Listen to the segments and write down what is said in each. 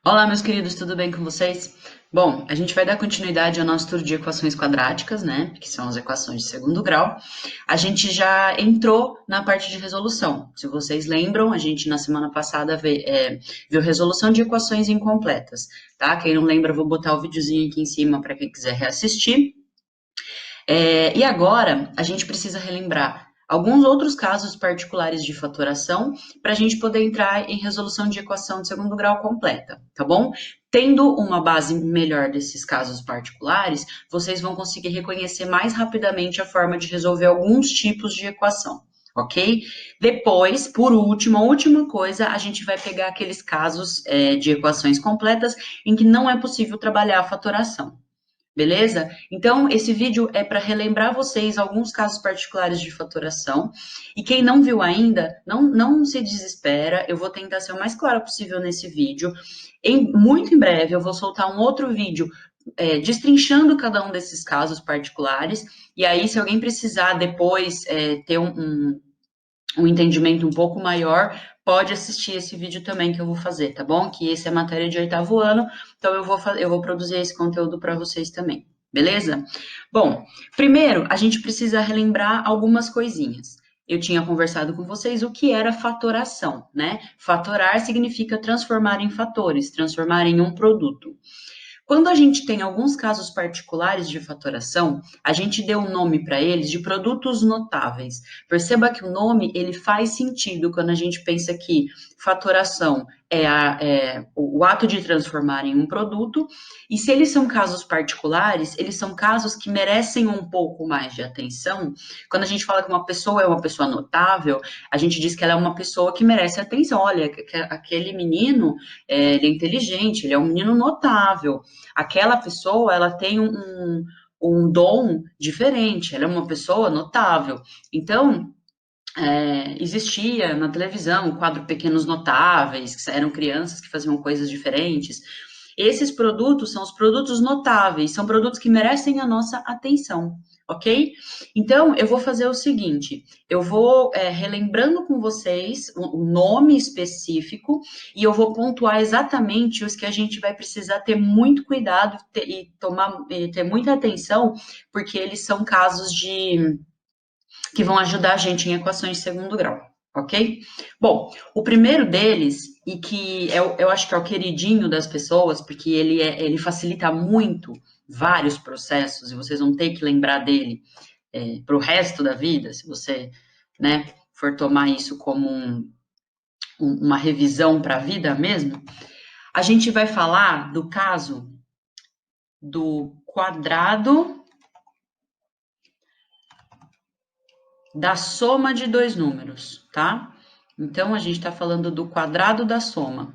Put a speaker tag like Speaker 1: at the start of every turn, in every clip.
Speaker 1: Olá, meus queridos, tudo bem com vocês? Bom, a gente vai dar continuidade ao nosso tour de equações quadráticas, né? Que são as equações de segundo grau. A gente já entrou na parte de resolução. Se vocês lembram, a gente na semana passada viu resolução de equações incompletas, tá? Quem não lembra, eu vou botar o videozinho aqui em cima para quem quiser reassistir. E agora a gente precisa relembrar alguns outros casos particulares de fatoração para a gente poder entrar em resolução de equação de segundo grau completa, tá bom? Tendo uma base melhor desses casos particulares, vocês vão conseguir reconhecer mais rapidamente a forma de resolver alguns tipos de equação, ok? Depois, por último, a última coisa, a gente vai pegar aqueles casos de equações completas em que não é possível trabalhar a fatoração. Beleza? Então, esse vídeo é para relembrar vocês alguns casos particulares de fatoração. E quem não viu ainda, não se desespera. Eu vou tentar ser o mais claro possível nesse vídeo. Muito em breve, eu vou soltar um outro vídeo destrinchando cada um desses casos particulares. E aí, se alguém precisar depois ter um entendimento um pouco maior, pode assistir esse vídeo também que eu vou fazer, tá bom? Que esse é matéria de oitavo ano, então eu vou produzir esse conteúdo para vocês também, beleza? Bom, primeiro a gente precisa relembrar algumas coisinhas. Eu tinha conversado com vocês o que era fatoração, né? Fatorar significa transformar em fatores, transformar em um produto. Quando a gente tem alguns casos particulares de fatoração, a gente deu um nome para eles de produtos notáveis. Perceba que o nome ele faz sentido quando a gente pensa que fatoração é o ato de transformar em um produto, e se eles são casos particulares, eles são casos que merecem um pouco mais de atenção. Quando a gente fala que uma pessoa é uma pessoa notável, a gente diz que ela é uma pessoa que merece atenção. Olha, aquele menino, ele é inteligente, ele é um menino notável. Aquela pessoa, ela tem um dom diferente, ela é uma pessoa notável. Então, existia na televisão o quadro Pequenos Notáveis, que eram crianças que faziam coisas diferentes. Esses produtos são os produtos notáveis, são produtos que merecem a nossa atenção, ok? Então, eu vou fazer o seguinte: eu vou relembrando com vocês o nome específico e eu vou pontuar exatamente os que a gente vai precisar ter muito cuidado e ter muita atenção, porque eles são casos que vão ajudar a gente em equações de segundo grau, ok? Bom, o primeiro deles, e que eu acho que é o queridinho das pessoas, porque ele facilita muito vários processos, e vocês vão ter que lembrar dele para o resto da vida, se você, né, for tomar isso como uma revisão para a vida mesmo, a gente vai falar do caso do quadrado da soma de dois números, tá? Então, a gente está falando do quadrado da soma,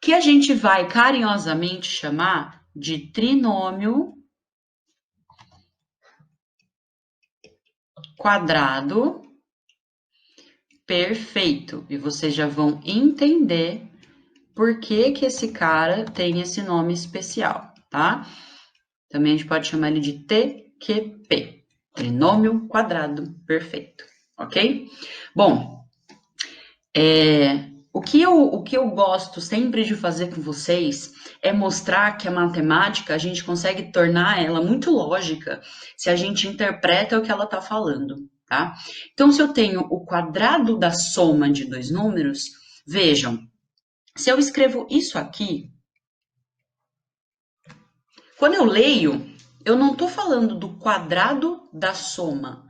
Speaker 1: que a gente vai carinhosamente chamar de trinômio quadrado perfeito. E vocês já vão entender por que esse cara tem esse nome especial, tá? Também a gente pode chamar ele de TQP, trinômio quadrado perfeito, ok? Bom, o que eu gosto sempre de fazer com vocês é mostrar que a matemática a gente consegue tornar ela muito lógica se a gente interpreta o que ela está falando, tá? Então, se eu tenho o quadrado da soma de dois números, vejam, se eu escrevo isso aqui, quando eu leio, eu não estou falando do quadrado da soma.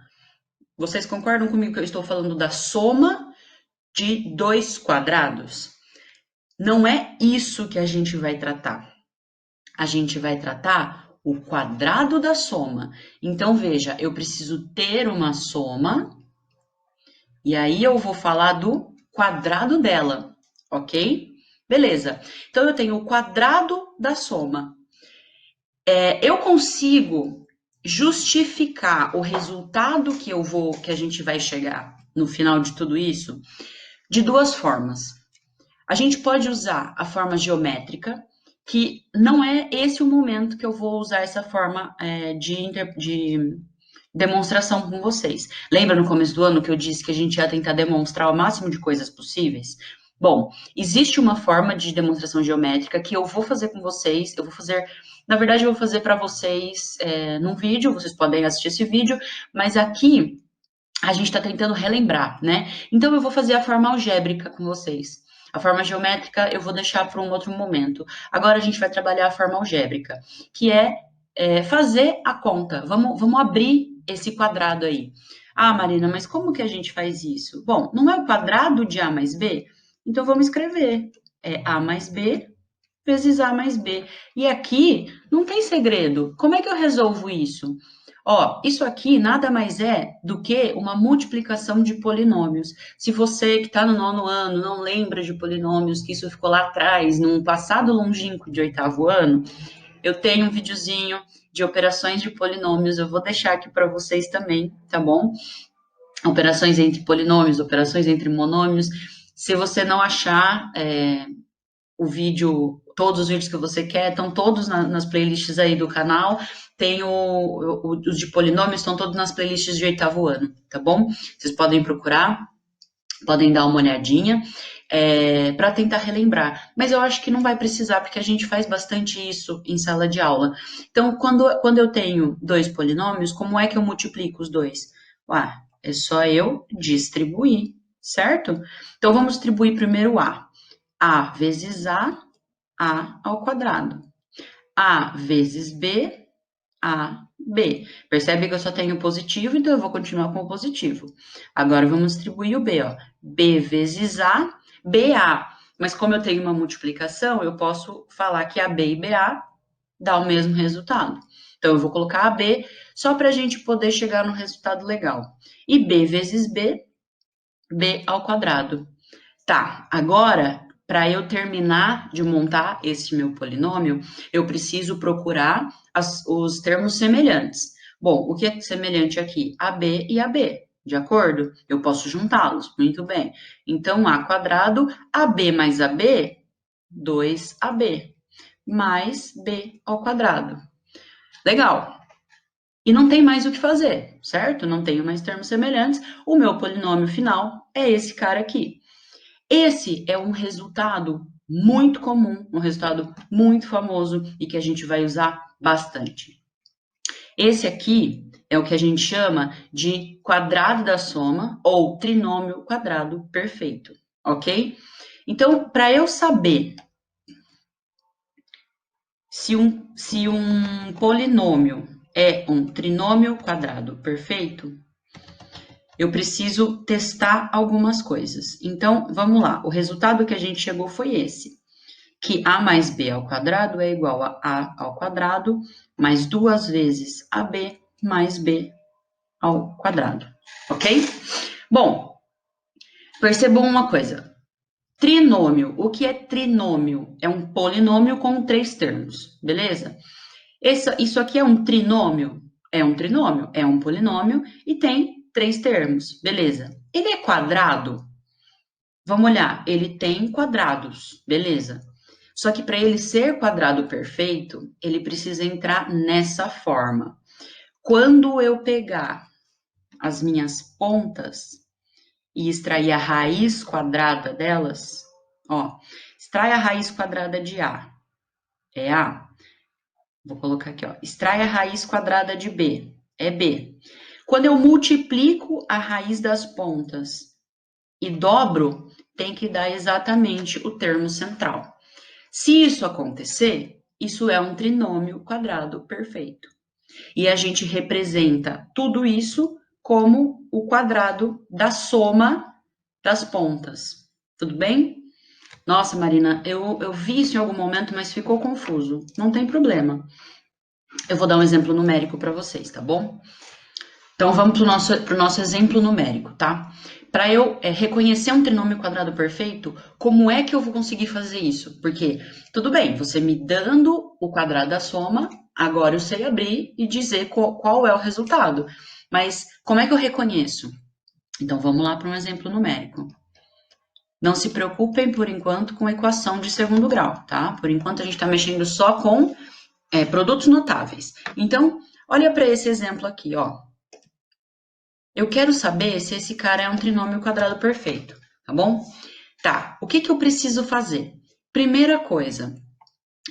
Speaker 1: Vocês concordam comigo que eu estou falando da soma de dois quadrados? Não é isso que a gente vai tratar. A gente vai tratar o quadrado da soma. Então, veja, eu preciso ter uma soma, e aí eu vou falar do quadrado dela, ok? Beleza. Então, eu tenho o quadrado da soma. Eu consigo justificar o resultado que a gente vai chegar no final de tudo isso de duas formas. A gente pode usar a forma geométrica, que não é esse o momento que eu vou usar essa forma de demonstração com vocês. Lembra no começo do ano que eu disse que a gente ia tentar demonstrar o máximo de coisas possíveis? Bom, existe uma forma de demonstração geométrica que eu vou fazer com vocês, na verdade eu vou fazer para vocês num vídeo, vocês podem assistir esse vídeo, mas aqui a gente está tentando relembrar, né? Então eu vou fazer a forma algébrica com vocês. A forma geométrica eu vou deixar para um outro momento. Agora a gente vai trabalhar a forma algébrica, que é fazer a conta. Vamos abrir esse quadrado aí. Ah, Marina, mas como que a gente faz isso? Bom, não é o quadrado de A mais B? Então vamos escrever. É A mais B vezes A mais B. E aqui não tem segredo. Como é que eu resolvo isso? Ó, isso aqui nada mais é do que uma multiplicação de polinômios. Se você que está no 9º ano não lembra de polinômios, que isso ficou lá atrás, num passado longínquo de 8º ano, eu tenho um videozinho de operações de polinômios, eu vou deixar aqui para vocês também, tá bom? Operações entre polinômios, operações entre monômios. Se você não achar o vídeo, todos os vídeos que você quer, estão todos nas playlists aí do canal. Tem os de polinômios, estão todos nas playlists de 8º ano, tá bom? Vocês podem procurar, podem dar uma olhadinha, para tentar relembrar. Mas eu acho que não vai precisar, porque a gente faz bastante isso em sala de aula. Então, quando eu tenho dois polinômios, como é que eu multiplico os dois? É só eu distribuir, certo? Então, vamos distribuir primeiro A vezes A ao quadrado. A vezes B, AB. Percebe que eu só tenho positivo, então eu vou continuar com o positivo. Agora vamos distribuir o B, ó. B vezes A, BA. Mas como eu tenho uma multiplicação, eu posso falar que AB e BA dá o mesmo resultado. Então eu vou colocar AB só para a gente poder chegar no resultado legal. E B vezes B, B ao quadrado. Tá, agora, para eu terminar de montar esse meu polinômio, eu preciso procurar os termos semelhantes. Bom, o que é semelhante aqui? AB e AB, de acordo? Eu posso juntá-los, muito bem. Então, A quadrado, AB mais AB, 2AB, mais B ao quadrado. Legal. E não tem mais o que fazer, certo? Não tenho mais termos semelhantes. O meu polinômio final é esse cara aqui. Esse é um resultado muito comum, um resultado muito famoso e que a gente vai usar bastante. Esse aqui é o que a gente chama de quadrado da soma ou trinômio quadrado perfeito, ok? Então, para eu saber se um polinômio é um trinômio quadrado perfeito, eu preciso testar algumas coisas. Então, vamos lá. O resultado que a gente chegou foi esse, que A mais B ao quadrado é igual a ao quadrado mais 2 vezes AB mais B ao quadrado, ok? Bom, percebam uma coisa. Trinômio. O que é trinômio? É um polinômio com 3 termos, beleza? Isso aqui é um trinômio? É um trinômio, é um polinômio e tem 3 termos, beleza? Ele é quadrado? Vamos olhar, ele tem quadrados, beleza? Só que para ele ser quadrado perfeito, ele precisa entrar nessa forma. Quando eu pegar as minhas pontas e extrair a raiz quadrada delas, ó, extrai a raiz quadrada de A, é A. Vou colocar aqui, ó, extrai a raiz quadrada de B, é B. Quando eu multiplico a raiz das pontas e dobro, tem que dar exatamente o termo central. Se isso acontecer, isso é um trinômio quadrado perfeito. E a gente representa tudo isso como o quadrado da soma das pontas. Tudo bem? Nossa, Marina, eu vi isso em algum momento, mas ficou confuso. Não tem problema. Eu vou dar um exemplo numérico para vocês, tá bom? Então, vamos para o nosso exemplo numérico, tá? Para eu reconhecer um trinômio quadrado perfeito, como é que eu vou conseguir fazer isso? Porque, tudo bem, você me dando o quadrado da soma, agora eu sei abrir e dizer qual é o resultado. Mas como é que eu reconheço? Então, vamos lá para um exemplo numérico. Não se preocupem, por enquanto, com equação de segundo grau, tá? Por enquanto, a gente está mexendo só com produtos notáveis. Então, olha para esse exemplo aqui, ó. Eu quero saber se esse cara é um trinômio quadrado perfeito, tá bom? Tá, o que que eu preciso fazer? Primeira coisa,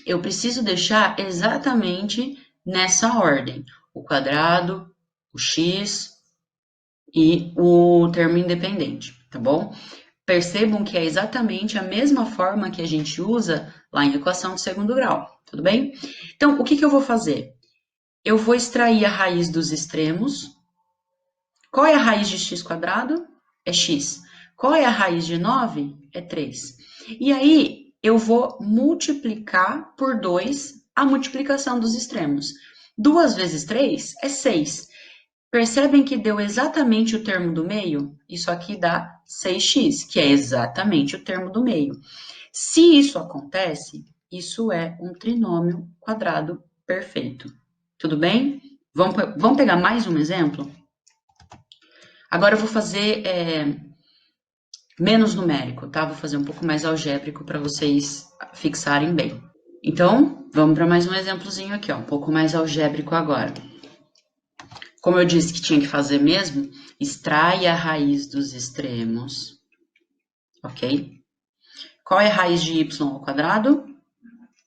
Speaker 1: eu preciso deixar exatamente nessa ordem: o quadrado, o x e o termo independente, tá bom? Percebam que é exatamente a mesma forma que a gente usa lá em equação de segundo grau, tudo bem? Então, o que que eu vou fazer? Eu vou extrair a raiz dos extremos. Qual é a raiz de x quadrado? É x. Qual é a raiz de 9? É 3. E aí, eu vou multiplicar por 2 a multiplicação dos extremos. 2 vezes 3 é 6. Percebem que deu exatamente o termo do meio? Isso aqui dá 6x, que é exatamente o termo do meio. Se isso acontece, isso é um trinômio quadrado perfeito. Tudo bem? Vamos pegar mais um exemplo? Agora eu vou fazer menos numérico, tá? Vou fazer um pouco mais algébrico para vocês fixarem bem. Então, vamos para mais um exemplozinho aqui, ó, um pouco mais algébrico agora. Como eu disse que tinha que fazer mesmo, extrai a raiz dos extremos, ok? Qual é a raiz de y ao quadrado?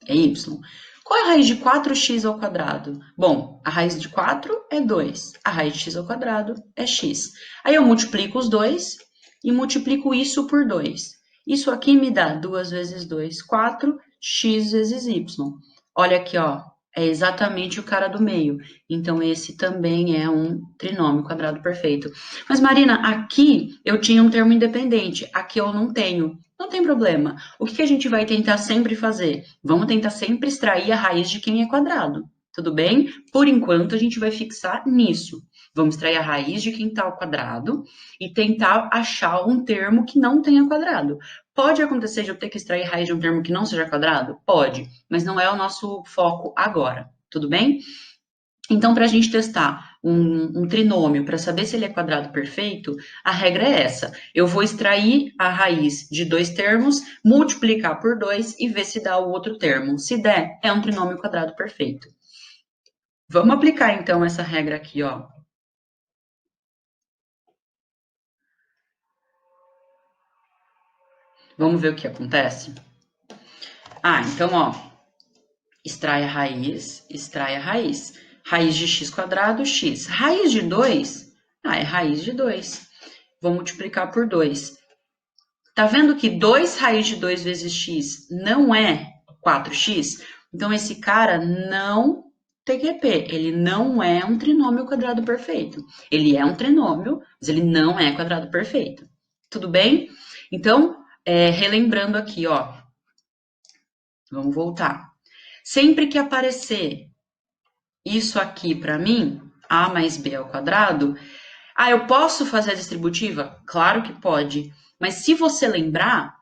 Speaker 1: É y. Qual é a raiz de 4x ao quadrado? Bom, a raiz de 4 é 2. A raiz de x ao quadrado é x. Aí eu multiplico os dois e multiplico isso por 2. Isso aqui me dá 2 vezes 2, 4, x vezes y. Olha aqui, ó, é exatamente o cara do meio. Então, esse também é um trinômio quadrado perfeito. Mas, Marina, aqui eu tinha um termo independente, aqui eu não tenho. Não tem problema. O que a gente vai tentar sempre fazer? Vamos tentar sempre extrair a raiz de quem é quadrado. Tudo bem? Por enquanto, a gente vai fixar nisso. Vamos extrair a raiz de quem está ao quadrado e tentar achar um termo que não tenha quadrado. Pode acontecer de eu ter que extrair a raiz de um termo que não seja quadrado? Pode, mas não é o nosso foco agora. Tudo bem? Então, para a gente testar um trinômio para saber se ele é quadrado perfeito, a regra é essa. Eu vou extrair a raiz de dois termos, multiplicar por 2 e ver se dá o outro termo. Se der, é um trinômio quadrado perfeito. Vamos aplicar então essa regra aqui, ó. Vamos ver o que acontece? Ah, então, ó, extrai a raiz, extrai a raiz. Raiz de x quadrado, x. Raiz de 2, é raiz de 2. Vou multiplicar por 2. Tá vendo que 2 raiz de 2 vezes x não é 4x? Então, esse cara não tem QP, ele não é um trinômio quadrado perfeito. Ele é um trinômio, mas ele não é quadrado perfeito. Tudo bem? Então, relembrando aqui, ó. Vamos voltar. Sempre que aparecer isso aqui para mim, a mais b ao quadrado, eu posso fazer a distributiva? Claro que pode. Mas se você lembrar,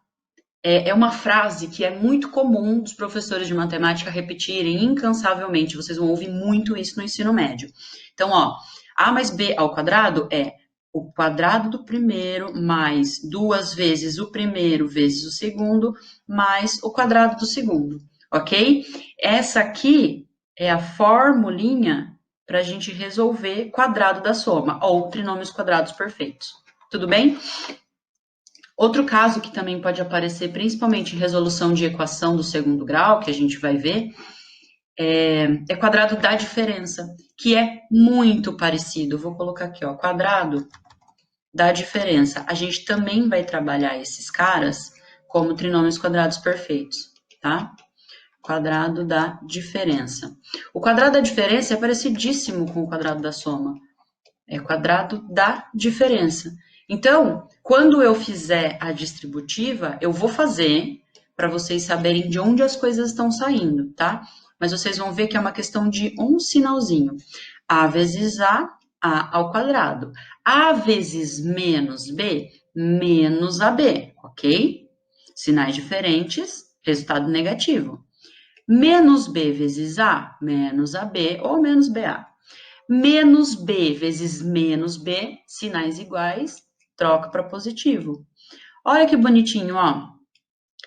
Speaker 1: é uma frase que é muito comum dos professores de matemática repetirem incansavelmente. Vocês vão ouvir muito isso no ensino médio. Então, ó, a mais b ao quadrado é o quadrado do primeiro mais 2 vezes o primeiro vezes o segundo mais o quadrado do segundo, ok? Essa aqui é a formulinha para a gente resolver quadrado da soma, ou trinômios quadrados perfeitos. Tudo bem? Outro caso que também pode aparecer, principalmente em resolução de equação do segundo grau, que a gente vai ver, é quadrado da diferença, que é muito parecido. Vou colocar aqui, ó, quadrado da diferença. A gente também vai trabalhar esses caras como trinômios quadrados perfeitos, tá? Quadrado da diferença. O quadrado da diferença é parecidíssimo com o quadrado da soma. É quadrado da diferença. Então, quando eu fizer a distributiva, eu vou fazer para vocês saberem de onde as coisas estão saindo, tá? Mas vocês vão ver que é uma questão de um sinalzinho. A vezes A ao quadrado. A vezes menos B, menos AB, ok? Sinais diferentes, resultado negativo. Menos B vezes A, menos AB ou menos BA. Menos B vezes menos B, sinais iguais, troca para positivo. Olha que bonitinho, ó.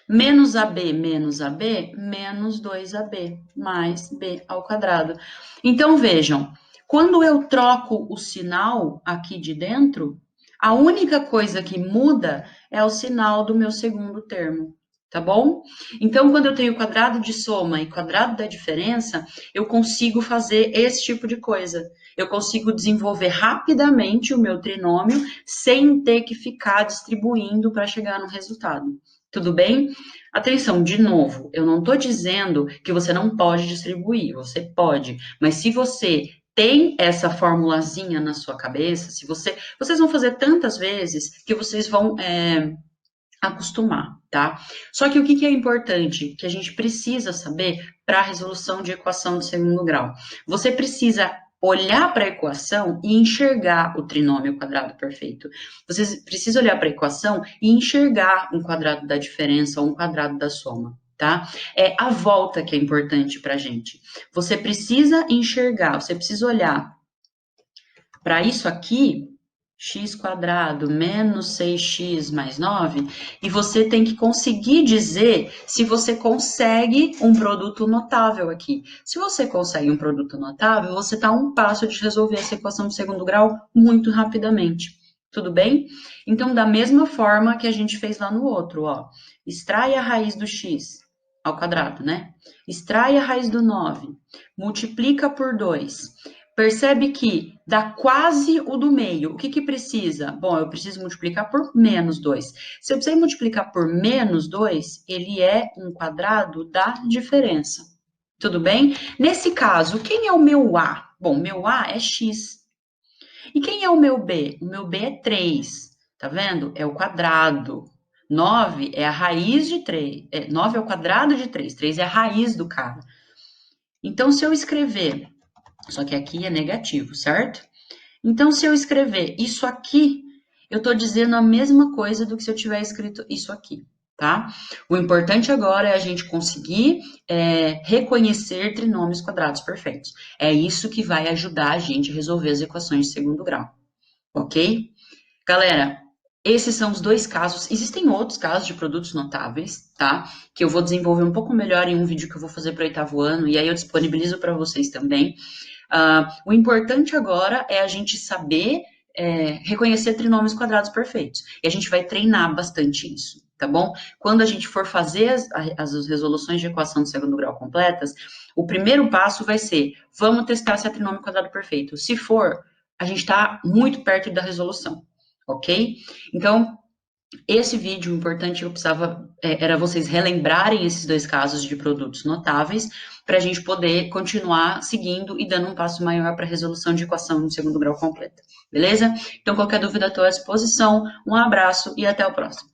Speaker 1: Menos AB menos AB, menos 2AB, mais B ao quadrado. Então, vejam, quando eu troco o sinal aqui de dentro, A única coisa que muda é o sinal do meu segundo termo, tá bom? Então, quando eu tenho quadrado de soma e quadrado da diferença, eu consigo fazer esse tipo de coisa. Eu consigo desenvolver rapidamente o meu trinômio sem ter que ficar distribuindo para chegar no resultado. Tudo bem? Atenção, de novo, eu não estou dizendo que você não pode distribuir, você pode, mas se você tem essa formulazinha na sua cabeça, se vocês vão fazer tantas vezes que vocês vão acostumar, tá? Só que o que é importante, que a gente precisa saber para a resolução de equação de segundo grau? Você precisa olhar para a equação e enxergar o trinômio quadrado perfeito. Você precisa olhar para a equação e enxergar um quadrado da diferença ou um quadrado da soma. Tá? É a volta que é importante para a gente. Você precisa enxergar, você precisa olhar para isso aqui, x quadrado menos 6x mais 9, e você tem que conseguir dizer se você consegue um produto notável aqui. Se você consegue um produto notável, você está a um passo de resolver essa equação de segundo grau muito rapidamente. Tudo bem? Então, da mesma forma que a gente fez lá no outro, ó, extrai a raiz do x ao quadrado, né? Extrai a raiz do 9, multiplica por 2. Percebe que dá quase o do meio. O que precisa? Bom, eu preciso multiplicar por menos 2. Se eu precisar multiplicar por menos 2, ele é um quadrado da diferença. Tudo bem? Nesse caso, quem é o meu A? Bom, meu A é x. E quem é o meu B? O meu B é 3. Tá vendo? É o quadrado. 9 é a raiz de 3. 9 é o quadrado de 3. 3 é a raiz do cara. Então, se eu escrever, só que aqui é negativo, certo? Então, se eu escrever isso aqui, eu estou dizendo a mesma coisa do que se eu tiver escrito isso aqui, tá? O importante agora é a gente conseguir reconhecer trinômios quadrados perfeitos. É isso que vai ajudar a gente a resolver as equações de segundo grau, ok? Galera, esses são os dois casos. Existem outros casos de produtos notáveis, tá? Que eu vou desenvolver um pouco melhor em um vídeo que eu vou fazer para o 8º ano, e aí eu disponibilizo para vocês também. O importante agora é a gente saber reconhecer trinômios quadrados perfeitos. E a gente vai treinar bastante isso, tá bom? Quando a gente for fazer as resoluções de equação de segundo grau completas, o primeiro passo vai ser, vamos testar se é trinômio quadrado perfeito. Se for, a gente está muito perto da resolução, ok? Então, esse vídeo importante eu precisava era vocês relembrarem esses dois casos de produtos notáveis para a gente poder continuar seguindo e dando um passo maior para a resolução de equação de segundo grau completa, beleza? Então, qualquer dúvida, estou à disposição. Um abraço e até o próximo.